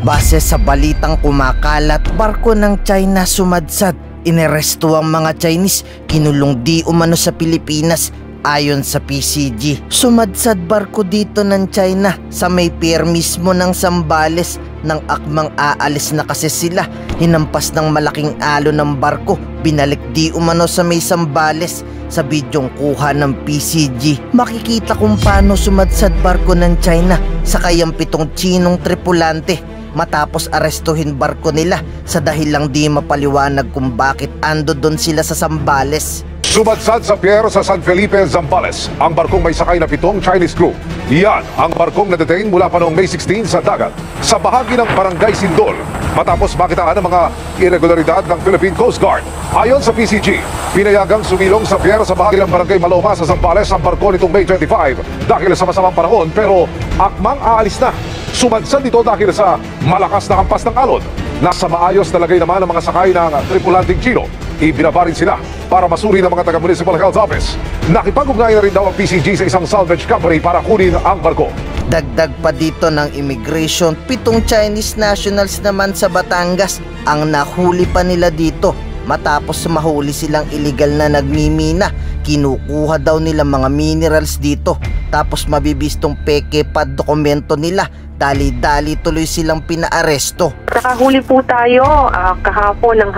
Base sa balitang kumakalat, barko ng China sumadsad. Ineresto ang mga Chinese, kinulong di umano sa Pilipinas. Ayon sa PCG, sumadsad barko dito ng China sa may pier mismo ng Zambales. Nang akmang aalis na kasi sila, hinampas ng malaking alo ng barko, binalik di umano sa may Zambales. Sa bidyong kuha ng PCG, makikita kung paano sumadsad barko ng China sakay ang 7 Chinong tripulante. Matapos arestuhin barko nila sa dahilang di mapaliwanag kung bakit ando doon sila sa Zambales. Sumadsad sa pier sa San Felipe, Zambales ang barkong may sakay na 7 Chinese crew. Iyan ang barkong na-detain mula pa noong May 16 sa dagat sa bahagi ng Barangay Sindol matapos makitaan ng mga irregularidad ng Philippine Coast Guard. Ayon sa PCG, pinayagang sumilong sa pier sa bahagi ng Barangay Maloma sa Zambales ang barko nitong May 25 dahil sa masamang panahon, pero akmang aalis na. Sumadsad ito dahil sa malakas na hampas ng alon. Nasa maayos na lagay naman ang mga sakay ng tripulanting Chino. Ibinabarin sila para masuri ng mga taga-Municipal Health Office. Nakipag-ugnayan na rin daw ang PCG sa isang salvage company para kunin ang barko. Dagdag pa dito ng immigration, 7 Chinese nationals naman sa Batangas ang nahuli pa nila dito. Matapos mahuli silang illegal na nagmimina, kinukuha daw nila mga minerals dito. Tapos mabibistong peke pa dokumento nila. Dali-dali tuloy silang pinaaresto. Nakahuli po tayo kahapon ng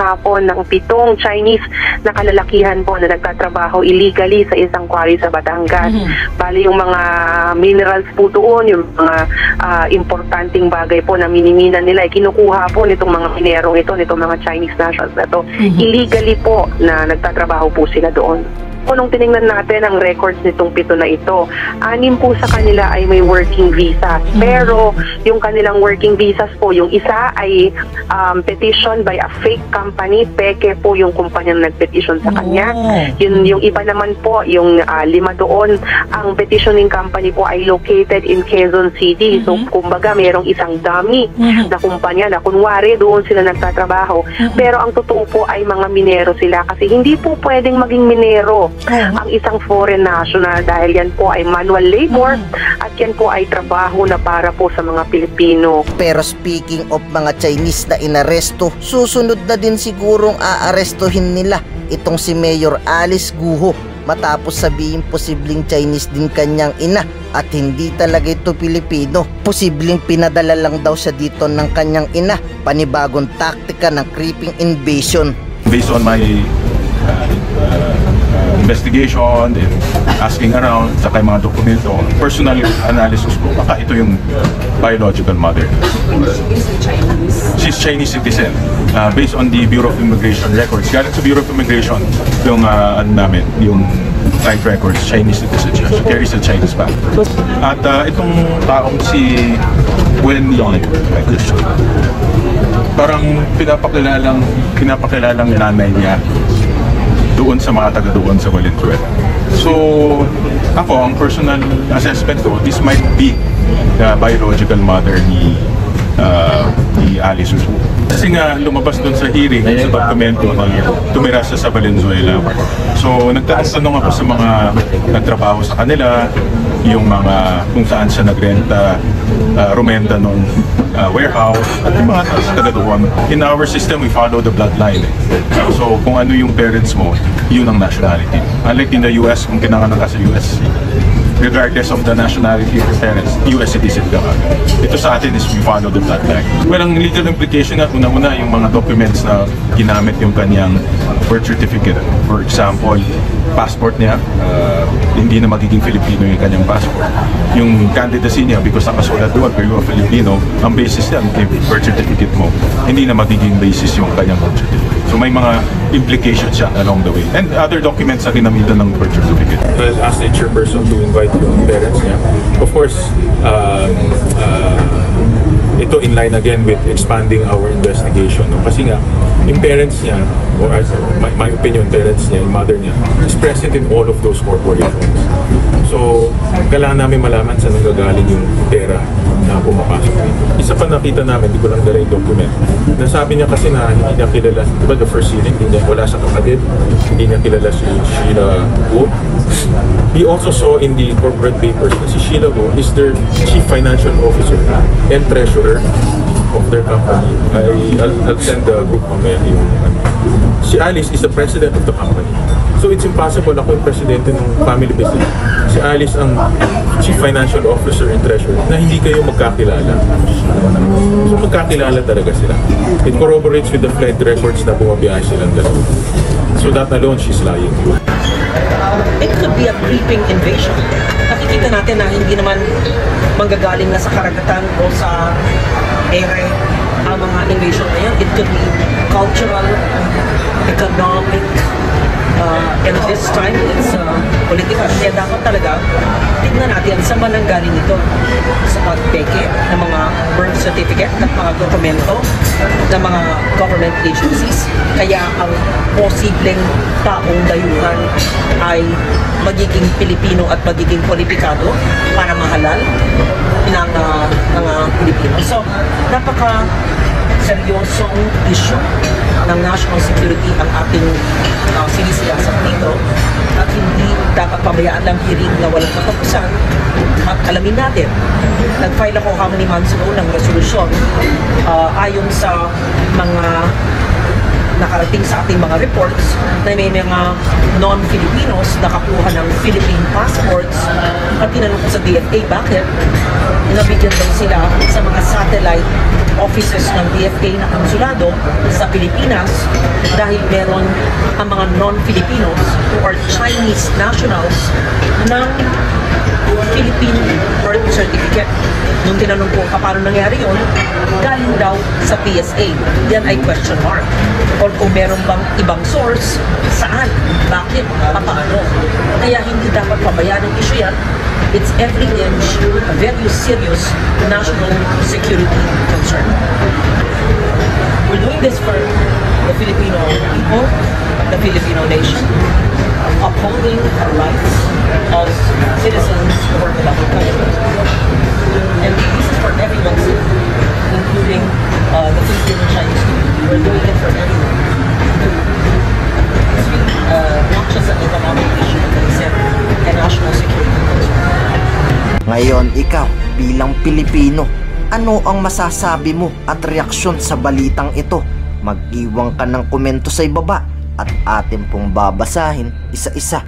7 Chinese na kalalakihan po na nagtatrabaho illegally sa isang quarry sa Batangas. Bali yung mga minerals po doon, yung mga importanteng bagay po na minimina nila, kinukuha po nitong mga minerong ito, nitong mga Chinese nationals na ito. Illegally po na nagtatrabaho po sila doon. Nung tinignan natin ang records nitong 7 na ito, 6 po sa kanila ay may working visas. Pero yung kanilang working visas po, yung isa ay petition by a fake company, peke po yung kumpanyang nag-petition sa kanya. Yung iba naman po, yung 5 doon, ang petitioning company po ay located in Quezon City. So kumbaga mayroong isang dummy na kumpanya na kunwari doon sila nagtatrabaho. Pero ang totoo po ay mga minero sila kasi hindi po pwedeng maging minero ang isang foreign national dahil yan po ay manual labor at yan po ay trabaho na para po sa mga Pilipino. Pero speaking of mga Chinese na inaresto, susunod na din sigurong aarestuhin nila itong si Mayor Alice Guo matapos sabihin posibleng Chinese din kanyang ina at hindi talaga ito Pilipino. Posibleng pinadala lang daw siya dito ng kanyang ina, panibagong taktika ng creeping invasion. Based on my investigation and asking around sa kay mga dokumento, personal analysis ko, baka ito yung biological mother. She's Chinese citizen. Based on the Bureau of Immigration records, galing sa Bureau of Immigration yung yung life records, Chinese citizen siya. She carries a Chinese passport. At itong taong si Wendy, parang pinapakilalang nanay niya doon sa mga taga doon sa Valenzuela. So, ako, ang personal assessment ko, this might be the biological mother ni Alice Guo. Kasi nga, lumabas doon sa hearing sa dokumento na tumira siya sa Valenzuela. So, nagtatanong ako sa mga nagtrabaho sa kanila, yung mga kung saan siya rumenta nung warehouse at yung mga taga doon. In our system, we follow the bloodline. So, kung ano yung parents mo, yun ang nationality. Unlike in the US, kung kinanganak ka sa US, regardless of the nationality of your parents, US citizen ka agad. Ito sa atin is we follow the bloodline. Well, ang legal implication nga, una-una yung mga documents na ginamit yung kanyang birth certificate. For example, passport niya, hindi na magiging Filipino yung kanyang passport. Yung candidacy niya, because nakasulat doon, pero yung Filipino, ang basis yan, yung birth certificate mo, hindi na magiging basis yung kanyang birth certificate. So may mga implications siya along the way. And other documents na ginamitan ng birth certificate. Well, ask the chairperson to invite yung parents niya. Of course, ito in line again with expanding our investigation. No? Kasi nga, yung parents niya, or as my opinion, parents niya, yung mother niya, is present in all of those corporations. So, kailangan namin malaman saan nanggagaling yung pera na pumapasok dito. Isa pa nakita namin, hindi ko lang dala yung document. Nasabi niya kasi na hindi niya kilala, diba the first hearing, hindi niya wala sa kapatid, hindi niya kilala si Sheila Guo. He also saw in the corporate papers na si Sheila Guo is their chief financial officer and treasurer of their I'll send the group mamaya yung si Alice is the president of the company. So it's impossible ako yung presidente ng family business. Si Alice ang chief financial officer and treasurer na hindi kayo magkakilala. So magkakilala talaga sila. It corroborates with the flight records na bumabiyahe silang dalawa. So that alone, she's lying. It could be a creeping invasion. Nakikita natin na hindi naman manggagaling na sa karagatan o sa ere ang mga invasion na yan. It could be cultural, economic, and this time it's political. Kaya dapat talaga tignan natin saan ba nanggaling ito sa pagpeke ng mga birth certificate at mga dokumento ng mga government agencies. Kaya ang posibleng taong dayuhan ay magiging Pilipino at magiging kwalipikado para mahalal ng mga Pilipino. So, napaka seryosong issue ng national security ang ating sinisiyasat dito at hindi dapat pabayaan lang hirig na walang katapusan. At alamin natin, nag-file ako how many months ago ng resolusyon ayon sa mga nakarating sa ating mga reports na may mga non-Filipinos nakakuha ng Philippine passports at tinanong ko sa DFA bakit nabigyan daw sila sa mga satellite offices ng DFA na konsulado sa Pilipinas dahil meron ang mga non-Filipinos or Chinese nationals ng Philippine birth certificate. Nung tinanong ko paano nangyari yun, galing daw sa PSA. Yan ay question mark. Or kung meron bang ibang source, saan, bakit, paano. Kaya hindi dapat pabayaan ang issue yan. It's every inch a very serious national security concern. We're doing this for the Filipino people, the Filipino nation, upholding our rights as citizens of our beloved country. And this is for everyone's sake, including the Filipino Chinese community. We're doing it for everyone. It's really not just an economic issue, but it's a national security concern. Ngayon, ikaw bilang Pilipino, ano ang masasabi mo at reaksyon sa balitang ito? Mag-iwan ka ng komento sa ibaba at atin pong babasahin isa-isa.